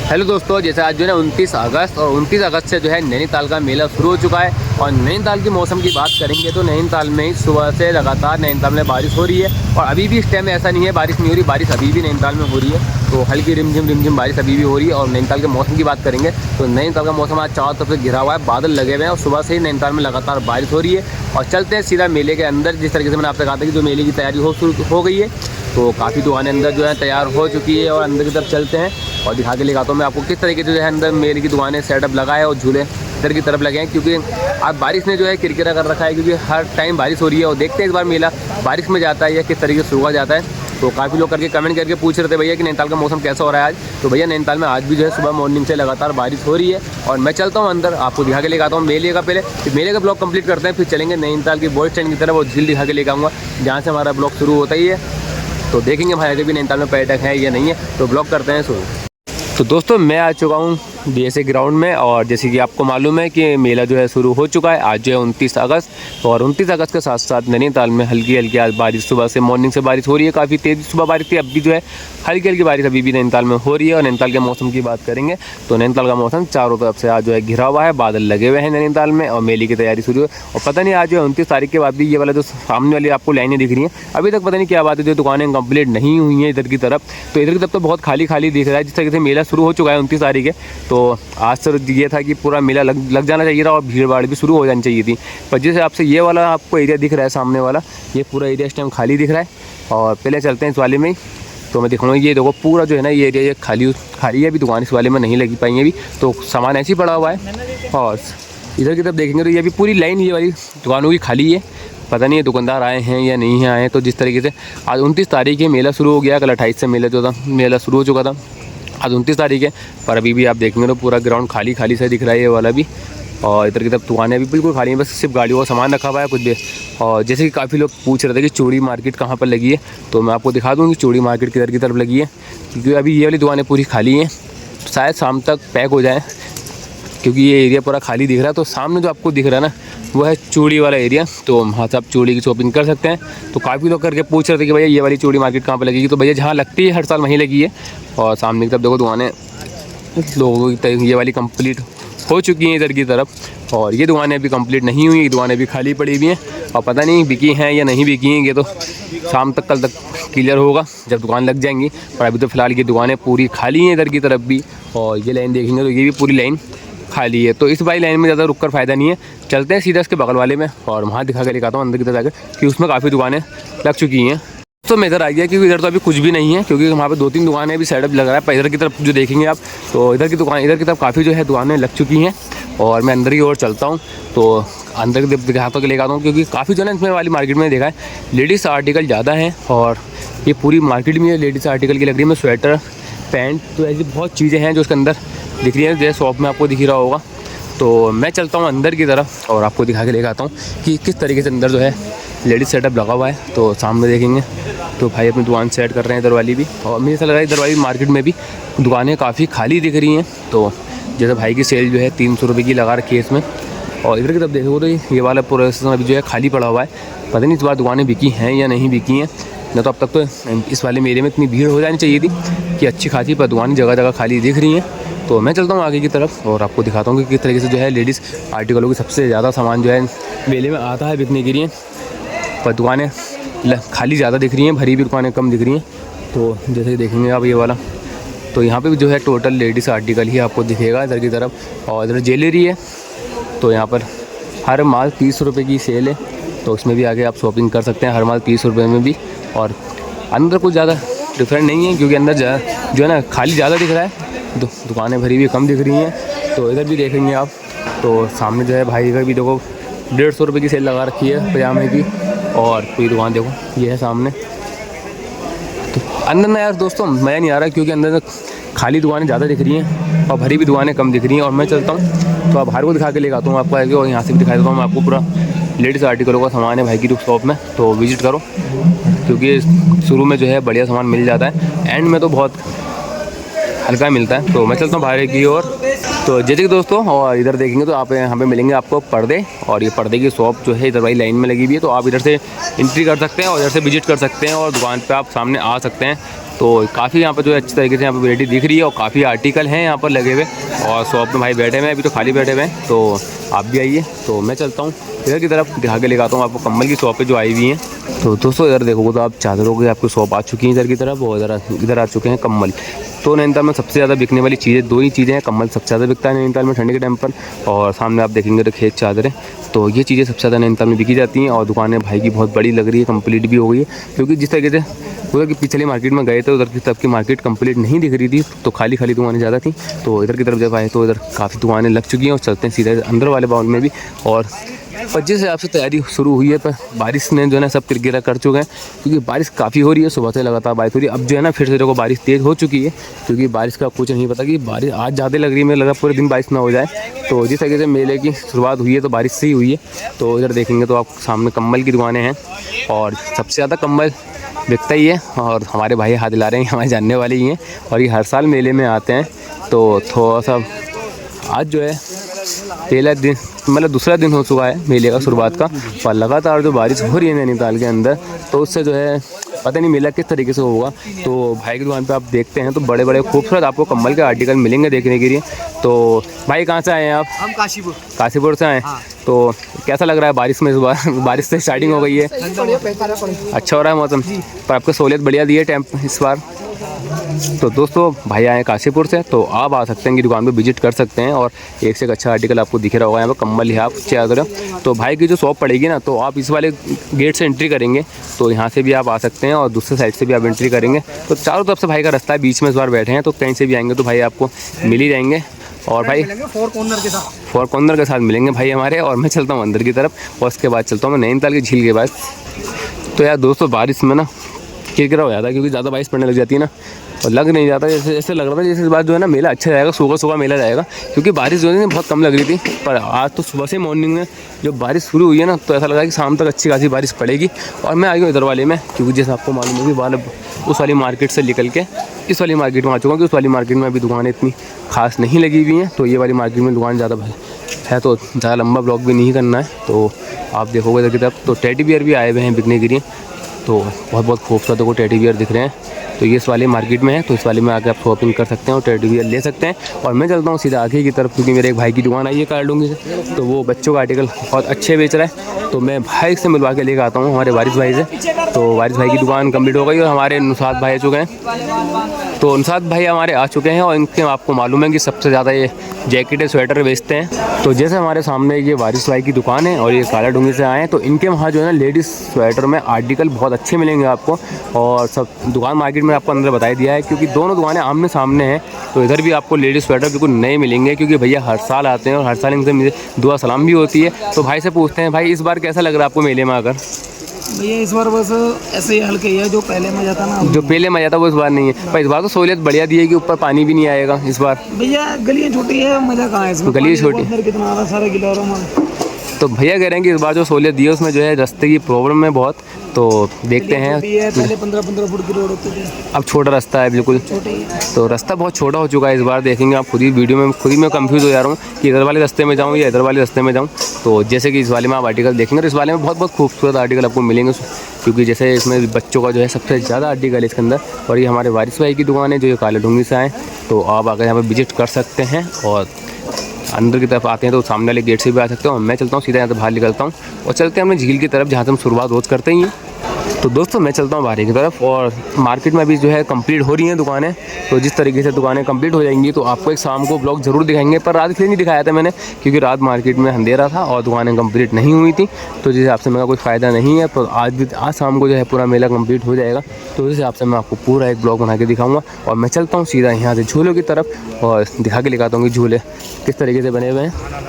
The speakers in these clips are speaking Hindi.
हेलो दोस्तों, जैसे आज जो है ना 29 अगस्त और 29 अगस्त से जो है नैनीताल का मेला शुरू हो चुका है। और नैनीताल के मौसम की बात करेंगे तो नैनीताल में सुबह से लगातार नैनीताल में बारिश हो रही है। और अभी भी इस टाइम में ऐसा नहीं है बारिश नहीं हो रही, बारिश अभी भी नैनीताल में हो रही है। तो हल्की रिमझिम बारिश अभी भी हो रही है। और नैनीताल के मौसम की बात करेंगे तो नैनीताल का मौसम आज चारों तरफ से घिरा हुआ है, बादल लगे हुए हैं और सुबह से ही नैनीताल में लगातार बारिश हो रही है। और चलते हैं सीधा मेले के अंदर। जिस तरीके से मैंने आपसे कहा था कि जो मेले की तैयारी हो गई है, तो काफ़ी दुकानें अंदर जो है तैयार हो चुकी है। और अंदर की तरफ चलते हैं और दिखा के लेकर आता हूँ मैं आपको किस तरीके से जो है अंदर मेले की दुकानें सेटअप लगा है और झूले इधर की तरफ लगे हैं। क्योंकि आज बारिश ने जो है किरकिरा कर रखा है, क्योंकि हर टाइम बारिश हो रही है। और देखते हैं इस बार मेला बारिश में जाता है या किस तरीके से शुरू जाता है। तो काफ़ी लोग करके कमेंट करके पूछ रहे थे भैया कि नैनीताल का मौसम कैसा हो रहा है आज। तो भैया नैनीताल में आज भी जो है सुबह मॉर्निंग से लगातार बारिश हो रही है। और मैं चलता हूँ अंदर, आपको दिखा के लेकर आता हूँ मेले का। पहले फिर मेले का ब्लॉग कंप्लीट करते हैं, फिर चलेंगे नैनीताल की बस स्टैंड की तरफ और झील दिखा के लेकर आऊँगा, जहाँ से हमारा ब्लॉग शुरू होता ही है। तो देखेंगे भाई अभी भी नैनीताल में पर्यटक है या नहीं है। तो ब्लॉग करते हैं शुरू। तो दोस्तों मैं आ चुका हूँ DSA ग्राउंड में। और जैसे कि आपको मालूम है कि मेला जो है शुरू हो चुका है। आज जो है 29 अगस्त और 29 अगस्त के साथ साथ नैनीताल में हल्की हल्की आज बारिश सुबह से मॉर्निंग से बारिश हो रही है। काफ़ी तेज़ सुबह बारिश थी, अब भी जो है हल्की हल्की बारिश अभी भी नैनीताल में हो रही है। और नैनीताल के मौसम की बात करेंगे तो नैनीताल का मौसम चारों तरफ से आज जो है घिरा हुआ है, बादल लगे हुए हैं नैनीताल में और मेले की तैयारी शुरू है। और पता नहीं आज जो है 29 तारीख के बाद भी ये वाला जो सामने वाली आपको लाइनें दिख रही हैं, अभी तक पता नहीं क्या बात है, जो दुकानें कंप्लीट नहीं हुई हैं इधर की तरफ। तो इधर की तरफ तो बहुत खाली खाली दिख रहा है। जिस तरीके से मेला शुरू हो चुका है 29 तारीख है, तो आज से ये था कि पूरा मेला लग जाना चाहिए था और भीड़ भाड़ भी शुरू हो जानी चाहिए थी। पर जैसे आपसे ये वाला आपको एरिया दिख रहा है सामने वाला, ये पूरा एरिया इस टाइम खाली दिख रहा है। और पहले चलते हैं इस वाले में ही, तो मैं दिखाऊंगा। ये देखो पूरा जो है ना ये एरिया ये खाली है। अभी दुकान इस वाले में नहीं लगी पाई अभी, तो सामान ऐसे ही पड़ा हुआ है। और इधर की तरफ देखेंगे तो ये अभी पूरी लाइन ये वाली दुकानों की खाली है। पता नहीं है दुकानदार आए हैं या नहीं आए। तो जिस तरीके से आज 29 तारीख है मेला शुरू हो गया, कल 28 से मेला शुरू हो चुका था। आज 29 तारीख है, पर अभी भी आप देखेंगे तो पूरा ग्राउंड खाली खाली से दिख रहा है ये वाला भी। और इधर की तरफ दुकानें भी बिल्कुल खाली हैं, बस सिर्फ गाड़ियों का सामान रखा हुआ है कुछ भी। और जैसे कि काफ़ी लोग पूछ रहे थे कि चूड़ी मार्केट कहाँ पर लगी है, तो मैं आपको दिखा दूँ कि चूड़ी मार्केट किधर की तरफ लगी है। क्योंकि अभी ये वाली दुकानें पूरी खाली हैं, शायद शाम तक पैक हो जाए, क्योंकि ये एरिया पूरा खाली दिख रहा है। तो सामने जो आपको दिख रहा है ना वो है चूड़ी वाला एरिया, तो वहाँ से आप चूड़ी की शॉपिंग कर सकते हैं। तो काफ़ी लोग करके पूछ रहे थे कि भैया ये वाली चूड़ी मार्केट कहाँ पर लगेगी। तो भैया जहाँ लगती है हर साल वहीं लगी है। और सामने की तरफ देखो दुकानें लोगों की ये वाली कंप्लीट हो चुकी हैं इधर की तरफ। और ये दुकानें अभी कंप्लीट नहीं हुई, ये दुकानें भी खाली पड़ी हुई हैं। और पता नहीं बिकी हैं या नहीं बिकी हैं, ये तो शाम तक कल तक क्लियर होगा जब दुकान लग जाएंगी। पर अभी तो फ़िलहाल ये दुकानें पूरी खाली हैं इधर की तरफ भी। और ये लाइन देखेंगे तो ये भी पूरी लाइन खाली है। तो इस वाली लाइन में ज़्यादा रुक कर फ़ायदा नहीं है, चलते हैं सीधा इसके बगल वाले में और वहाँ दिखा कर लेकर आता हूँ अंदर की तरफ जाकर कि उसमें काफ़ी दुकानें लग चुकी हैं। तो मैं इधर आ गया क्योंकि इधर तो अभी कुछ भी नहीं है, क्योंकि वहाँ पे 2-3 दुकानें भी सेटअप लग रहा है। पर इधर की तरफ जो देखेंगे आप तो इधर की तरफ काफ़ी जो है दुकानें लग चुकी हैं। और मैं अंदर की ओर चलता हूँ तो अंदर की तरफ दिखाता लेकर आता हूँ, क्योंकि काफ़ी जो है ना इसमें वाली मार्केट में देखा है लेडीज़ आर्टिकल ज़्यादा हैं। और ये पूरी मार्केट में लेडीज़ आर्टिकल की लग रही है। स्वेटर पैंट तो ऐसी बहुत चीज़ें हैं जो उसके अंदर दिख रही हैं, जैसे शॉप में आपको दिख रहा होगा। तो मैं चलता हूँ अंदर की तरफ और आपको दिखा के लेकर आता हूँ कि किस तरीके से अंदर जो है लेडीज़ सेटअप लगा हुआ है। तो सामने देखेंगे तो भाई अपनी दुकान सेट कर रहे हैं इधर वाली भी। और मुझे ऐसा लग रहा है इधर वाली मार्केट में भी दुकानें काफ़ी खाली दिख रही हैं। तो जैसे भाई की सेल जो है 300 रुपये की लगा रखी है इसमें। और इधर की तरफ देखो तो ये वाला पूरा अभी जो है खाली पड़ा हुआ है। पता नहीं इस बार दुकानें बिकी हैं या नहीं बिकी हैं। न तो अब तक तो इस वाले मेले में इतनी भीड़ हो जानी चाहिए थी कि अच्छी खासी, पर दुकानें जगह जगह खाली दिख रही हैं। तो मैं चलता हूँ आगे की तरफ और आपको दिखाता हूँ कि किस तरीके से जो है लेडीज़ आर्टिकलों की सबसे ज़्यादा सामान जो है मेले में आता है बिकने के लिए। पर दुकानें खाली ज़्यादा दिख रही हैं, भरी भी दुकानें कम दिख रही हैं। तो जैसे देखेंगे आप ये वाला, तो यहाँ पे भी जो है टोटल लेडीज़ आर्टिकल ही आपको दिखेगा इधर की तरफ। और इधर ज्वेलरी है, तो यहाँ पर हर माल 30 रुपये की सेल है। तो उसमें भी आगे आप शॉपिंग कर सकते हैं हर माल 30 रुपये में भी। और अंदर कुछ ज़्यादा डिफरेंट नहीं है, क्योंकि अंदर जो है ना खाली ज़्यादा दिख रहा है, दुकानें भरी हुई कम दिख रही हैं। तो इधर भी देखेंगे आप तो सामने जो है भाई का भी देखो 150 रुपये की सेल लगा रखी है पजामे की। और पूरी दुकान देखो ये है सामने। तो अंदर ना यार दोस्तों मज़ा नहीं आ रहा, क्योंकि अंदर खाली दुकानें ज़्यादा दिख रही हैं और भरी भी दुकानें कम दिख रही हैं। और मैं चलता हूँ तो बाहर को दिखा के लेकर आता हूँ आपको आगे, और यहाँ से भी दिखा देता हूँ मैं आपको पूरा लेडीज़ आर्टिकलों का सामान है भाई की शॉप में। तो विज़िट करो, क्योंकि शुरू में जो है बढ़िया सामान मिल जाता है, एंड में तो बहुत हल्का मिलता है। तो मैं चलता हूँ बाहर की ओर। तो जैसे कि दोस्तों और इधर देखेंगे तो आप यहाँ पे मिलेंगे आपको पर्दे। और ये पर्दे की शॉप जो है इधर वाली लाइन में लगी हुई है। तो आप इधर से एंट्री कर सकते हैं और इधर से विजिट कर सकते हैं और दुकान पे आप सामने आ सकते हैं। तो काफ़ी यहाँ पर जो है अच्छी तरीके से यहाँ पर वैरायटी दिख रही है और काफ़ी आर्टिकल हैं यहाँ पर लगे हुए। और शॉप में भाई बैठे हुए हैं, अभी तो खाली बैठे हुए हैं, तो आप भी आइए। तो मैं चलता हूँ इधर की तरफ, दिखा के लेकर आता हूँ आपको कम्बल की शॉप पे जो आई हुई हैं। तो दोस्तों इधर देखोगे तो आप चादरों की आपको शॉप आ चुकी है इधर की तरफ, और इधर आ चुके हैं कम्बल। तो नैनीताल में सबसे ज़्यादा बिकने वाली चीज़ें दो ही चीज़ें हैं, कम्बल सबसे ज़्यादा बिकता है नैनीताल में ठंडी के टाइम पर, और सामने आप देखेंगे तो खेत चादरें। तो ये चीज़ें सबसे ज़्यादा नैनीताल में बिकी जाती हैं। और दुकानें भाई की बहुत बड़ी लग रही है, कंप्लीट भी हो गई है, क्योंकि जिस तरीके से उधर की पिछली मार्केट में गए थे उधर की तरफ की मार्केट कंप्लीट नहीं दिख रही थी, तो खाली खाली दुकानें ज़्यादा थी। तो इधर की तरफ जब आए तो इधर काफ़ी दुकानें लग चुकी हैं, और चलते हैं सीधे अंदर वाले बाउल में भी। और 25 से आपसे तैयारी शुरू हुई है, पर बारिश ने जो है ना सब किरकिरा कर चुके हैं, क्योंकि बारिश काफ़ी हो रही है, सुबह से लगातार बारिश हो रही है। अब जो है ना फिर से देखो बारिश तेज़ हो चुकी है, क्योंकि बारिश का कुछ नहीं पता कि बारिश आज ज़्यादा लग रही है, मुझे लगा पूरे दिन बारिश ना हो जाए। तो जिस तरीके से मेले की शुरुआत हुई है तो बारिश से ही हुई है। तो इधर देखेंगे तो आप सामने कम्बल की दुकानें हैं, और सबसे ज़्यादा कम्बल बिकता ही है, और हमारे भाई हाथ दिला रहे हैं, हमारे जानने वाले ही हैं, और ये हर साल मेले में आते हैं। तो थोड़ा सा आज जो है पहला दिन, मतलब दूसरा दिन हो चुका है मेले का शुरुआत का, और लगातार जो बारिश हो रही है नैनीताल के अंदर, तो उससे जो है पता नहीं मेला किस तरीके से होगा। तो भाई की दुकान पे आप देखते हैं तो बड़े बड़े खूबसूरत आपको कम्बल के आर्टिकल मिलेंगे देखने के लिए। तो भाई कहाँ से आए हैं आप? हम काशीपुर से आए। हाँ। तो कैसा लग रहा है बारिश में? इस बार बारिश से स्टार्टिंग हो गई है, अच्छा हो रहा है मौसम, पर आपको सहूलियत बढ़िया दी है टेम्प इस बार। तो दोस्तों भाई आए काशीपुर से, तो आप आ सकते हैं कि दुकान पे विजिट कर सकते हैं, और एक से एक अच्छा आर्टिकल आपको दिख रहा होगा यहाँ पे, कम्बल लिहाफ चादर। तो भाई की जो शॉप पड़ेगी ना, तो आप इस वाले गेट से एंट्री करेंगे तो यहाँ से भी आप आ सकते हैं, और दूसरे साइड से भी आप एंट्री करेंगे। तो चारों तरफ से भाई का रास्ता है, बीच में इस बार बैठे हैं, तो कहीं से भी आएंगे तो भाई आपको मिल ही जाएंगे। और भाई फोर कॉर्नर के साथ मिलेंगे भाई हमारे। और मैं चलता हूँ अंदर की तरफ, और उसके बाद चलता हूँ मैं नैनीताल की झील के पास। तो यार दोस्तों बारिश में ना किरकिरा हो जाता है, क्योंकि ज़्यादा बारिश पड़ने लग जाती है ना, और लग नहीं जाता, जैसे ऐसे लग रहा था जैसे इस बार जो है ना मेला अच्छा जाएगा, सुबह सुबह मेला जाएगा, क्योंकि बारिश जो है ना बहुत कम लग रही थी। पर आज तो सुबह से मॉर्निंग में जब बारिश शुरू हुई है ना, तो ऐसा लगा कि शाम तक अच्छी खासी बारिश पड़ेगी। और मैं आई हूँ इधर वाले में, क्योंकि जैसे आपको मालूम है कि वाले उस वाली मार्केट से निकल के इस वाली मार्केट में आ चुका हूँ, कि उस वाली मार्केट में अभी दुकानें इतनी खास नहीं लगी हुई हैं। तो ये वाली मार्केट में दुकान ज़्यादा है, तो ज़्यादा लंबा ब्लॉग भी नहीं करना है। तो आप देखोगे इधर की तरफ तो टेडी बियर भी आए हुए हैं बिकने के लिए, तो बहुत बहुत खूबसूरत को टेडी बियर दिख रहे हैं। तो ये इस वाली मार्केट में है, तो इस वाले में आके आप शॉपिंग कर सकते हैं और टेडी बियर ले सकते हैं। और मैं चलता हूँ सीधा आगे की तरफ, क्योंकि मेरे एक भाई की दुकान आई है कारडूंगी से, तो वो बच्चों का आर्टिकल बहुत अच्छे बेच रहा है। तो मैं भाई से मिलवा के लेकर आता हूँ हमारे वारिस भाई से। तो वारिस भाई की दुकान कंप्लीट हो गई, और हमारे नुसाद भाई आ चुके हैं। तो नुसाद भाई हमारे आ चुके हैं, और इनके आपको मालूम है कि सबसे ज़्यादा ये जैकेटें स्वेटर बेचते हैं। तो जैसे हमारे सामने ये वारिस भाई की दुकान है, और ये कालाडूंगी से आए हैं, तो इनके वहाँ जो है ना लेडीज़ स्वेटर में आर्टिकल बहुत अच्छे मिलेंगे आपको। और सब दुकान मार्केट में आपको अंदर बता दिया है, क्योंकि दोनों दुकानें आमने सामने हैं। तो इधर भी आपको लेडीज़ स्वेटर बिल्कुल नए मिलेंगे, क्योंकि भैया हर साल आते हैं, और हर साल इनसे मुझे दुआ सलाम भी होती है। तो भाई से पूछते हैं, भाई इस बार कैसा लग रहा है आपको मेले में आकर? भैया इस बार बस ऐसे ही हल्के ही है, जो पहले मजा था ना, जो पहले मजा था वो इस बार नहीं है। पर इस बार तो सहूलियत बढ़िया दी है कि ऊपर पानी भी नहीं आएगा इस बार। भैया गलियाँ छोटी है, मजा कहाँ है इसमें, गली छोटी कितना आ रहा सारा गिला हो रहा। तो भैया कह रहे हैं कि इस बार जो सहूलियत दी है उसमें जो है रास्ते की प्रॉब्लम है बहुत, तो देखते हैं। पहले 15-15 फुट की रोड होती थी, अब छोटा रास्ता है बिल्कुल, तो रास्ता बहुत छोटा हो चुका है इस बार। देखेंगे आप खुद ही वीडियो में, खुद ही मैं कंफ्यूज हो जा रहा हूँ कि इधर वाले रास्ते में जाऊँ या इधर वाले रास्ते में जाऊँ। तो जैसे कि इस वाले में आप आर्टिकल देखेंगे, तो इस वाले में बहुत बहुत खूबसूरत आर्टिकल आपको मिलेंगे, क्योंकि जैसे इसमें बच्चों का जो है सबसे ज़्यादा आर्टिकल है इसके अंदर। और ये हमारे वारिस भाई की दुकान है, जो ये कालाडूंगी से आए, तो आप आकर यहाँ पर विजिट कर सकते हैं। और अंदर की तरफ आते हैं तो सामने वाले गेट से भी आ सकते हो। मैं चलता हूँ सीधा यहाँ से बाहर निकलता हूँ, और चलते हैं अपने झील की तरफ, जहाँ से हम शुरुआत रोज़ करते ही हैं। तो दोस्तों मैं चलता हूँ बाहर की तरफ, और मार्केट में अभी जो है कंप्लीट हो रही हैं दुकानें। तो जिस तरीके से दुकानें कंप्लीट हो जाएंगी तो आपको एक शाम को ब्लॉग ज़रूर दिखाएंगे, पर रात इसलिए नहीं दिखाया था मैंने, क्योंकि रात मार्केट में अंधेरा था और दुकानें कंप्लीट नहीं हुई थी। तो जिस हिसाब से मेरा कोई फ़ायदा नहीं है, तो आज शाम को जो है पूरा मेला कंप्लीट हो जाएगा, तो उस हिसाब से मैं आपको पूरा एक ब्लॉग बना के दिखाऊँगा। और मैं चलता हूँ सीधा यहाँ से झूलों की तरफ, और दिखा के दिखाता हूँ कि झूले किस तरीके से बने हुए हैं।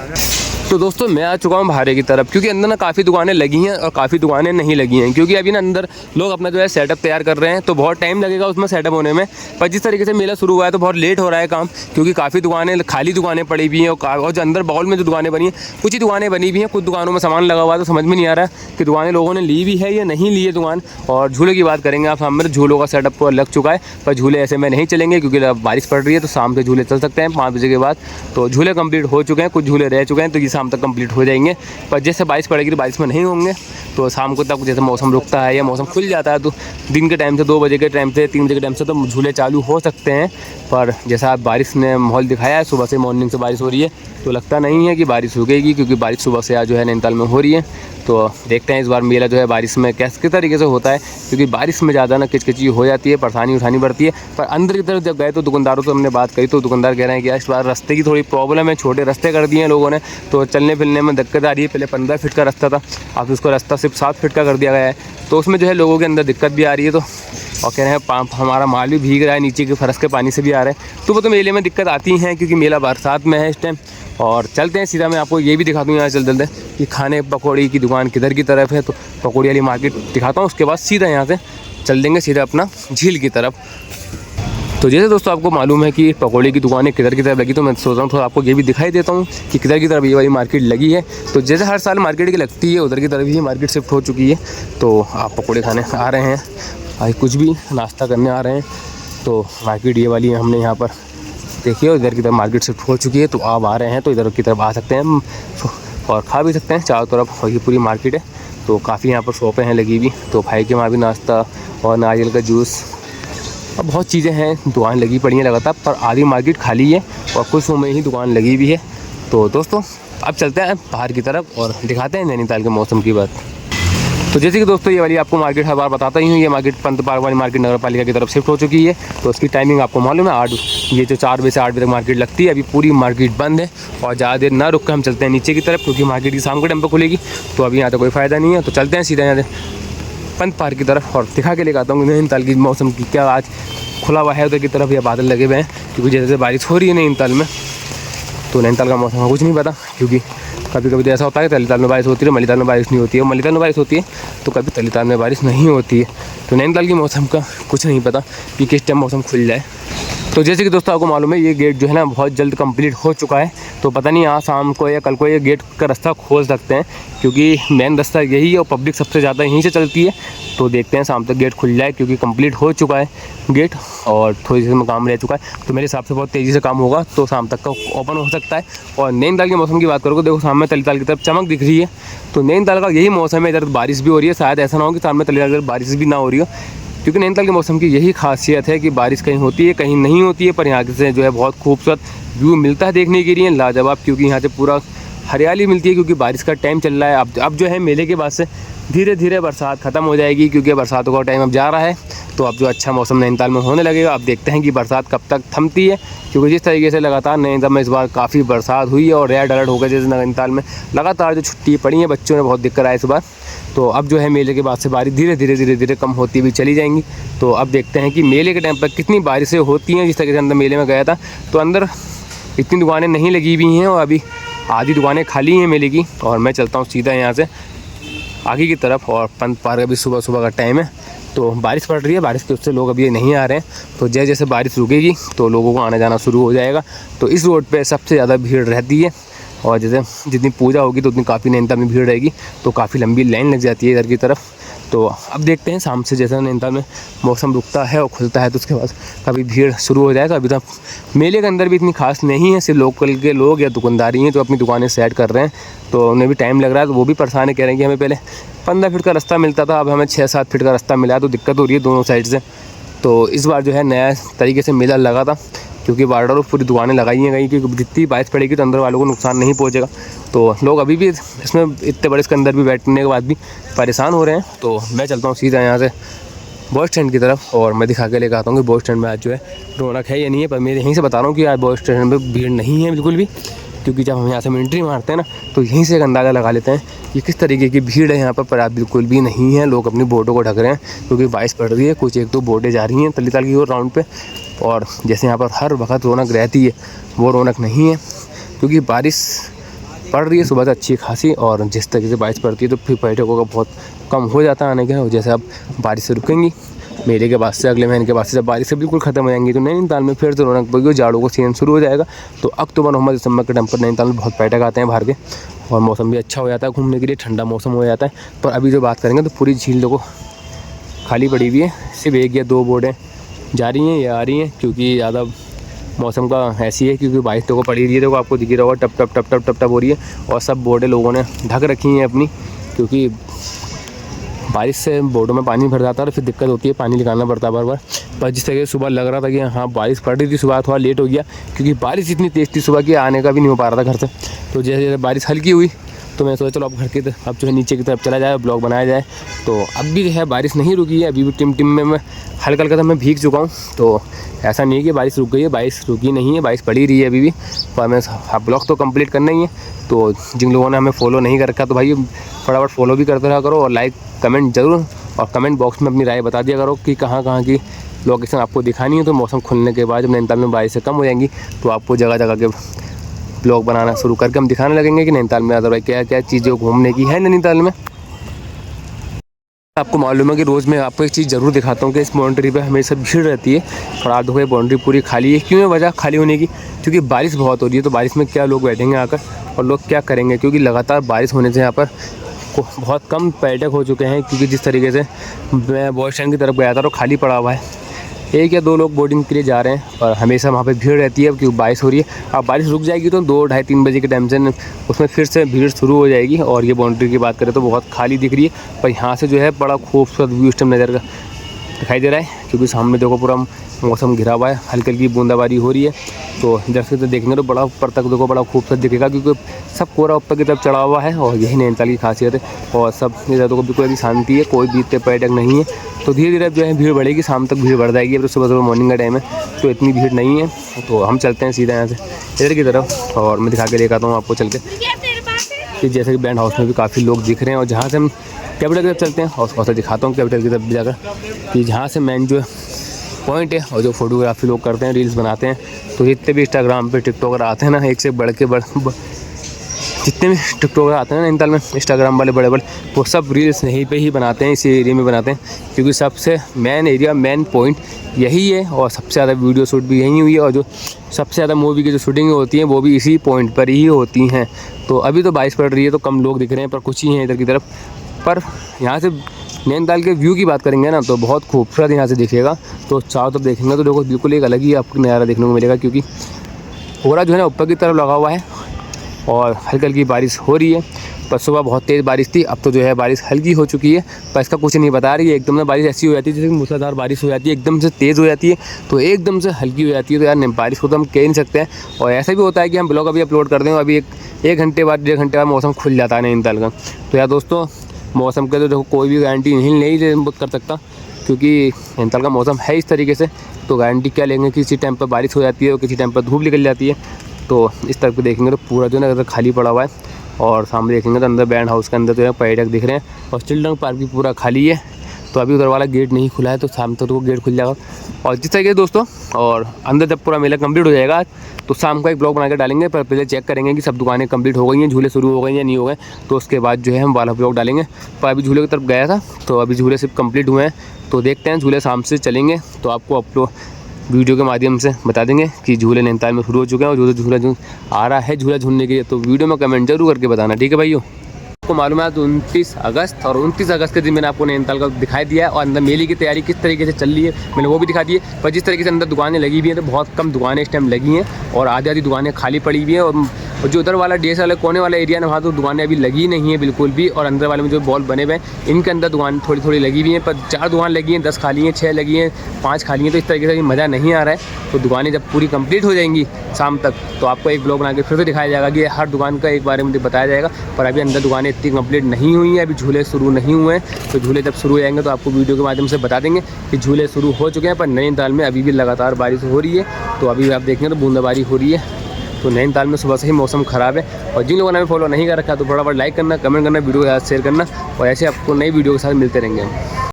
तो दोस्तों मैं आ चुका हूँ बाहर की तरफ, क्योंकि अंदर ना काफ़ी दुकानें लगी हैं और काफ़ी दुकानें नहीं लगी हैं, क्योंकि अभी ना अंदर लोग अपना जो है सेटअप तैयार कर रहे हैं, तो बहुत टाइम लगेगा उसमें सेटअप होने में। पर जिस तरीके से मेला शुरू हुआ है तो बहुत लेट हो रहा है काम, क्योंकि काफ़ी दुकानें खाली दुकानें पड़ी हुई हैं, और जो अंदर बाउल में जो दुकानें बनी हैं, कुछ ही दुकानें बनी हुई हैं, कुछ दुकानों में सामान लगा हुआ है, तो समझ में नहीं आ रहा है कि दुकानें लोगों ने ली भी है या नहीं ली है दुकान। और झूले की बात करेंगे आप सामने, झूलों का सेटअप पूरा लग चुका है, पर झूले ऐसे में नहीं चलेंगे, क्योंकि बारिश पड़ रही है, तो शाम से झूले चल सकते हैं 5 बजे के बाद। तो झूले कंप्लीट हो चुके हैं, कुछ झूले रह चुके हैं। तो ये शाम तक कंप्लीट हो जाएंगे। पर जैसे बारिश पड़ेगी तो बारिश में नहीं होंगे, तो शाम को तक जैसे मौसम रुकता है या मौसम खुल जाता है तो दिन के टाइम से 2 बजे के टाइम से 3 बजे के टाइम से तो झूले चालू हो सकते हैं। पर जैसा बारिश ने माहौल दिखाया है, सुबह से मॉर्निंग से बारिश हो रही है, तो लगता नहीं है कि बारिश रुकेगी, क्योंकि बारिश सुबह से आज जो है नैनीताल में हो रही है। तो देखते हैं इस बार मेला जो है बारिश में किस तरीके से होता है, क्योंकि बारिश में ज़्यादा ना किचकिची हो जाती है, परेशानी उठानी पड़ती है। पर अंदर की तरफ जब गए तो दुकानदारों से हमने बात करी तो दुकानदार कह रहे हैं कि इस बार रास्ते की थोड़ी प्रॉब्लम है, छोटे रास्ते कर दिए हैं लोगों ने, तो चलने फिरने में दिक्कत आ रही है। पहले 15 फीट का रास्ता था, अब उसको रास्ता सिर्फ 7 फीट का कर दिया गया है, तो उसमें जो है लोगों के अंदर दिक्कत भी आ रही है। तो और कह रहे हैं हमारा माल भी भीग रहा है, नीचे के फर्श के पानी से भी आ रहा है। तो वो तो मेले में दिक्कत आती हैं, क्योंकि मेला बरसात में है इस टाइम। और चलते हैं सीधा, मैं आपको ये भी दिखा दूँ यहाँ चलते कि खाने पकौड़ी की दुकान किधर की तरफ है, तो पकौड़ी वाली मार्केट दिखाता हूँ। उसके बाद सीधा यहाँ से चल देंगे सीधा अपना झील की तरफ। तो जैसे दोस्तों आपको मालूम है कि पकौड़े की दुकानें किधर की तरफ लगी, तो मैं सोच रहा हूँ थोड़ा आपको ये भी दिखाई देता हूँ कि किधर की तरफ ये वाली मार्केट लगी है। तो जैसे हर साल मार्केट की लगती है, उधर की तरफ ही मार्केट शिफ्ट हो चुकी है। तो आप पकौड़े खाने आ रहे हैं, भाई कुछ भी नाश्ता करने आ रहे हैं, तो मार्केट ये वाली हमने यहाँ पर देखिए इधर की तरफ मार्केट शिफ्ट हो चुकी है। तो आप आ रहे हैं तो इधर की तरफ आ सकते हैं और खा भी सकते हैं। चारों तरफ ये पूरी मार्केट है, तो काफ़ी यहाँ पर शॉपें हैं लगी हुई। तो भाई के वहाँ भी नाश्ता और नारियल का जूस और बहुत चीज़ें हैं, दुकान लगी पड़ी हैं लगातार, पर आधी मार्केट खाली है और कुछ में ही दुकान लगी हुई है। तो दोस्तों अब चलते हैं बाहर की तरफ और दिखाते हैं नैनीताल के मौसम की बात। तो जैसे कि दोस्तों ये वाली आपको मार्केट हर बार बताता ही हूँ, ये मार्केट पंत पार्क वाली मार्केट नगर पालिका की तरफ शिफ्ट हो चुकी है। तो उसकी टाइमिंग आपको मालूम है 8, ये जो 4 बजे से 8 बजे तक मार्केट लगती है। अभी पूरी मार्केट बंद है और ज़्यादा देर ना रुक कर हम चलते हैं नीचे की तरफ, क्योंकि मार्केट की शाम के टाइम पर खुलेगी। तो अभी यहाँ तो कोई फ़ायदा नहीं है, तो चलते हैं सीधा यहाँ से पंत पार्क की तरफ और दिखा के लेकर आता हूँ नैनीताल की मौसम की क्या आज खुला हुआ है उधर की तरफ या बादल लगे हुए हैं, क्योंकि जैसे बारिश हो रही है नैनीताल में। तो नैनीताल का मौसम का कुछ नहीं पता, क्योंकि कभी कभी तो ऐसा होता है कि तलीताल में बारिश होती है, मलीताल में बारिश नहीं होती है, और मलीताल में बारिश होती है तो कभी तलीताल में बारिश नहीं होती है। तो नैनीताल की मौसम का कुछ नहीं पता कि किस टाइम मौसम खुल जाए। तो जैसे कि दोस्तों आपको मालूम है ये गेट जो है ना बहुत जल्द कंप्लीट हो चुका है। तो पता नहीं आज शाम को या कल को ये गेट का रास्ता खोल सकते हैं, क्योंकि मेन रास्ता यही है और पब्लिक सबसे ज़्यादा यहीं से चलती है। तो देखते हैं शाम तक गेट खुल जाए, क्योंकि कंप्लीट हो चुका है गेट और थोड़ी देर में काम रह चुका है। तो मेरे हिसाब से बहुत तेज़ी से काम होगा, तो शाम तक का ओपन हो सकता है। और नैनीताल के मौसम की बात करोगे, देखो सामने तलीताल की तरफ चमक दिख रही है, तो नैनीताल का यही मौसम है। इधर बारिश भी हो रही है, शायद ऐसा ना हो कि सामने तलीताल की बारिश भी ना हो रही हो, क्योंकि नैनीताल के मौसम की यही खासियत है कि बारिश कहीं होती है कहीं नहीं होती है। पर यहाँ से जो है बहुत खूबसूरत व्यू मिलता है देखने के लिए, लाजवाब, क्योंकि यहाँ से पूरा हरियाली मिलती है, क्योंकि बारिश का टाइम चल रहा है। अब जो है मेले के बाद से धीरे धीरे बरसात ख़त्म हो जाएगी, क्योंकि बरसातों का टाइम अब जा रहा है। तो अब जो अच्छा मौसम नैनीताल में होने लगेगा। अब देखते हैं कि बरसात कब तक थमती है, क्योंकि जिस तरीके से लगातार नैनीताल में इस बार काफ़ी बरसात हुई है और रेड अलर्ट हो गया जैसे नैनीताल में लगातार जो छुट्टी पड़ी है बच्चों ने बहुत दिक्कत आई इस बार। तो अब जो है मेले के बाद से बारिश धीरे धीरे कम होती भी चली जाएंगी। तो अब देखते हैं कि मेले के टाइम पर कितनी बारिशें होती हैं। जिस तरीके से अंदर मेले में गया था तो अंदर इतनी दुकानें नहीं लगी हुई हैं और अभी आधी दुकानें खाली हैं मेले की। और मैं चलता हूँ सीधा यहाँ से आगे की तरफ, और पंत पार्क अभी सुबह सुबह का टाइम है, तो बारिश पड़ रही है, बारिश के उससे लोग अभी नहीं आ रहे हैं। तो जैसे जैसे बारिश रुकेगी तो लोगों को आना जाना शुरू हो जाएगा। तो इस रोड पे सबसे ज़्यादा भीड़ रहती है, और जैसे जितनी पूजा होगी तो उतनी काफ़ी नैनीताल में भीड़ रहेगी, तो काफ़ी लंबी लाइन लग जाती है इधर की तरफ। तो अब देखते हैं शाम से जैसे नैनीताल में मौसम रुकता है और खुलता है तो उसके बाद कभी भीड़ शुरू हो जाए। तो अभी तक मेले के अंदर भी इतनी खास नहीं है, सिर्फ लोकल के लोग या दुकानदारी हैं जो अपनी दुकानें सेट कर रहे हैं, तो उन्हें भी टाइम लग रहा है। तो वो भी परेशान है, कह रहे हैं कि हमें पहले 15 फीट का रास्ता मिलता था, अब हमें 6-7 फीट का रास्ता मिला है, तो दिक्कत हो रही है दोनों साइड से। तो इस बार जो है नया तरीके से मेला लगा था, क्योंकि बॉर्डर पर पूरी दुकानें लगाई हैं कहीं, क्योंकि जितनी बारिश पड़ेगी तो अंदर वालों को नुकसान नहीं पहुंचेगा। तो लोग अभी भी इसमें इतने बड़े इसके अंदर भी बैठने के बाद भी परेशान हो रहे हैं। तो मैं चलता हूँ सीधा यहाँ से बस स्टैंड की तरफ और मैं दिखा के लेकर आता हूँ कि बस स्टैंड में आज जो है रौनक है या नहीं है। पर मैं यहीं से बता रहा हूँ कि आज बस स्टैंड में भीड़ नहीं है बिल्कुल भी, क्योंकि जब हम यहाँ से एंट्री मारते हैं ना तो यहीं से एक अंदाज़ा लगा लेते हैं कि किस तरीके की भीड़ है यहाँ पर आज बिल्कुल भी नहीं है। लोग अपनी बोटों को ढक रहे हैं क्योंकि बारिश पड़ रही है, कुछ 1-2 बोटें जा रही हैं तलीताल की ओर राउंड पे। और जैसे यहाँ पर हर वक्त रौनक रहती है वो रौनक नहीं है, क्योंकि बारिश पड़ रही है सुबह से अच्छी खासी, और जिस तरीके से बारिश पड़ती है तो फिर पर्यटकों का बहुत कम हो जाता है आने का। जैसे अब बारिश से रुकेंगी मेले के बाद से अगले महीने के बाद से जब बारिश से बिल्कुल ख़त्म हो जाएंगी तो नैनीताल में फिर से रौनक बढ़ेगी, झाड़ों का सीजन शुरू हो जाएगा। तो अक्टूबर नवंबर दिसंबर के टाइम पर नैनीताल में बहुत पर्यटक आते हैं बाहर के, और मौसम भी अच्छा हो जाता है घूमने के लिए, ठंडा मौसम हो जाता है। पर अभी जो बात करेंगे तो पूरी झील देखो खाली पड़ी हुई है, सिर्फ 1 या 2 बोटें जा रही हैं या आ रही हैं, क्योंकि ज़्यादा मौसम का ऐसी है क्योंकि बारिश तो को पड़ी रही है, देखो आपको दिख रहा होगा टप टप टप टप टप टप हो रही है। और सब बोर्डें लोगों ने ढक रखी हैं अपनी, क्योंकि बारिश से बोर्डों में पानी भर जाता है और फिर दिक्कत होती है, पानी निकालना पड़ता है बार बार। पर जिस तरीके से सुबह लग रहा था कि हाँ बारिश पड़ रही थी, सुबह थोड़ा लेट हो गया क्योंकि बारिश इतनी तेज़ थी सुबह कि आने का भी नहीं हो पा रहा था घर से। तो जैसे जैसे बारिश हल्की हुई तो मैं सोचा चलो अब घर की अब जो है नीचे की तरफ चला जाए, ब्लॉग बनाया जाए। तो अब भी जो है बारिश नहीं रुकी है, अभी भी टिम टिम में मैं हल्का हल्का मैं भीग चुका हूँ। तो ऐसा नहीं है कि बारिश रुक गई है, बारिश रुकी नहीं है, बारिश पड़ी रही है अभी भी। पर मैं ब्लॉग तो कंप्लीट करना ही है। तो जिन लोगों ने हमें फॉलो नहीं कर रखा तो भाई फटाफट फॉलो भी करते रहा करो और लाइक कमेंट ज़रूर, और कमेंट बॉक्स में अपनी राय बता दिया करो कि कहाँ कहाँ की लोकेशन आपको दिखानी है। तो मौसम खुलने के बाद जब नैनीताल में बारिश से कम हो जाएंगी तो आपको जगह जगह के ब्लॉग बनाना शुरू करके हम दिखाने लगेंगे कि नैनीताल में अदरवाइज क्या क्या चीज़ें घूमने की है नैनीताल में। आपको मालूम है कि रोज़ मैं आपको एक चीज़ ज़रूर दिखाता हूँ कि इस बाउंड्री पे हमेशा भीड़ रहती है। और आप देखो ये बाउंड्री पूरी खाली है, क्यों है वजह खाली होने की? क्योंकि बारिश बहुत हो रही है। तो बारिश में क्या लोग बैठेंगे आकर और लोग क्या करेंगे, क्योंकि लगातार बारिश होने से यहाँ पर बहुत कम पर्यटक हो चुके हैं। क्योंकि जिस तरीके से मैं बस स्टैंड की तरफ गया था तो खाली पड़ा हुआ है, 1 या 2 लोग बोर्डिंग के लिए जा रहे हैं और हमेशा वहाँ पे भीड़ रहती है क्योंकि बारिश हो रही है। अब बारिश रुक जाएगी तो 2, ढाई, 3 बजे के टाइम से उसमें फिर से भीड़ शुरू हो जाएगी। और ये बाउंड्री की बात करें तो बहुत खाली दिख रही है, पर यहाँ से जो है बड़ा खूबसूरत व्यू इस टाइम नज़र का दिखाई दे रहा है। क्योंकि सामने देखो पूरा मौसम घिरा हुआ है, हल्की हल्की बूंदाबांदी हो रही है। तो इधर से तो देखेंगे तो बड़ा ऊपर तक देखो बड़ा खूबसूरत दिखेगा, क्योंकि सब कोरा ऊपर की तरफ चढ़ा हुआ है। और यही नैनीताल की खासियत है। और सब इधर तो बिल्कुल अभी शांति है, कोई भी इतने पर्यटक नहीं है। तो धीरे धीरे जो है भीड़ बढ़ेगी, शाम तक भीड़ बढ़ जाएगी। अब तो सुबह सुबह मॉर्निंग का टाइम है तो इतनी भीड़ नहीं है। तो हम चलते हैं सीधा यहाँ से इधर की तरफ और मैं दिखा के लेकर आता हूँ आपको चल के कि जैसे कि बैंड हाउस में भी काफ़ी लोग दिख रहे हैं। और जहाँ से हम कैपिटल की तरफ चलते हैं और से दिखाता हूँ कैपिटल की तरफ भी जाकर कि जहाँ से मेन जो पॉइंट है और जो फोटोग्राफी लोग करते हैं, रील्स बनाते हैं। तो जितने भी इंस्टाग्राम पे टिकटॉकर आते हैं ना, एक से बढ़ के जितने भी टिकटॉकर आते हैं ना नैनीताल में, इंस्टाग्राम वाले बड़े बड़े, वो सब रील्स यहीं पे ही बनाते हैं, इसी एरिया में बनाते हैं। क्योंकि सबसे मेन एरिया, मेन पॉइंट यही है और सबसे ज़्यादा वीडियो शूट भी यहीं हुई है। और जो सबसे ज़्यादा मूवी की जो शूटिंग होती हैं वो भी इसी पॉइंट पर ही होती हैं। तो अभी तो बारिश पड़ रही है तो कम लोग दिख रहे हैं, पर कुछ ही हैं इधर की तरफ। पर यहाँ से नैनीताल के व्यू की बात करेंगे ना तो बहुत खूबसूरत यहाँ से दिखेगा। तो चारों तरफ देखेंगे तो देखो बिल्कुल एक अलग ही आपको नज़ारा देखने को मिलेगा। क्योंकि कोहरा जो है ना ऊपर की तरफ लगा हुआ है और हल्की हल्की बारिश हो रही है। पर सुबह बहुत तेज़ बारिश थी, अब तो जो है बारिश हल्की हो चुकी है। पर इसका कुछ नहीं बता रही है, एकदम से बारिश ऐसी हो जाती है जैसे मूसलाधार बारिश हो जाती है, एकदम से तेज़ हो जाती है तो एकदम से हल्की हो जाती है। तो यार बारिश को तो हम कह नहीं सकते हैं। और ऐसा भी होता है कि हम ब्लॉग अभी अपलोड कर दें, अभी एक घंटे बाद, 1.5 घंटे बाद मौसम खुल जाता है नैनीताल का। तो यार दोस्तों मौसम के तो देखो कोई भी गारंटी नहीं कर सकता, क्योंकि नैनीताल का मौसम है इस तरीके से। तो गारंटी क्या लेंगे, किसी टाइम पर बारिश हो जाती है और किसी टाइम पर धूप निकल जाती है। तो इस तरफ को देखेंगे तो पूरा जो है ना खाली पड़ा हुआ है। और सामने देखेंगे तो अंदर बैंड हाउस के अंदर जो है पर्यटक दिख रहे हैं और चिल्ड्रन पार्क भी पूरा खाली है। तो अभी उधर वाला गेट नहीं खुला है, तो शाम तक तो वो गेट खुल जाएगा। और जिस तरीके से दोस्तों, और अंदर जब पूरा मेला कंप्लीट हो जाएगा तो शाम का एक ब्लॉग बना के डालेंगे। पर पहले चेक करेंगे कि सब दुकानें कंप्लीट हो गई हैं, झूले शुरू हो गए या नहीं हो गए, तो उसके बाद जो है हम वाला ब्लॉग डालेंगे। पर अभी झूले की तरफ गया था तो अभी झूले सिर्फ कंप्लीट हुए हैं। तो देखते हैं झूले शाम से चलेंगे तो आपको अपलोड वीडियो के माध्यम से बता देंगे कि झूले नैनीताल में शुरू हो चुके हैं। और जो झूला आ रहा है झूला झूलने के लिए, तो वीडियो में कमेंट जरूर करके बताना, ठीक है भाइयों। आपको मालूम है आज 29 अगस्त और 29 अगस्त के दिन मैंने आपको नैनीताल का दिखाई दिया है। और अंदर मेले की तैयारी किस तरीके से चल रही है मैंने वो भी दिखा दी है। पर जिस तरीके से अंदर दुकानें लगी हुई हैं तो बहुत कम दुकानें इस टाइम लगी हैं और आधी आधी दुकानें खाली पड़ी हुई हैं। और जो उधर वाला डेस वाले कोने वाला एरिया है वहाँ तो दुकानें अभी लगी नहीं है बिल्कुल भी। और अंदर वाले में जो बॉल बने हुए हैं इनके अंदर दुकान थोड़ी थोड़ी लगी हुई हैं। पर 4 दुकान लगी हैं, 10 खाली हैं, 6 लगी हैं, 5 खाली हैं। तो इस तरीके से मज़ा नहीं आ रहा है। तो दुकानें जब पूरी कंप्लीट हो जाएंगी शाम तक तो आपको एक ब्लॉग बना के फिर से दिखाया जाएगा कि हर दुकान का एक बारे में बताया जाएगा। पर अभी अंदर दुकानें इतनी कंप्लीट नहीं हुई हैं, अभी झूले शुरू नहीं हुए हैं। तो झूले जब शुरू हो जाएंगे तो आपको वीडियो के माध्यम से बता देंगे कि झूले शुरू हो चुके हैं। पर नैनीताल में अभी भी लगातार बारिश हो रही है। तो अभी आप देखेंगे तो बूंदाबांदी हो रही है। तो नैनीताल में सुबह से ही मौसम ख़राब है। और जिन लोगों ने हमें फॉलो नहीं कर रखा तो फटाफट लाइक करना, कमेंट करना, वीडियो के साथ शेयर करना। और ऐसे आपको नई वीडियो के साथ मिलते रहेंगे हम।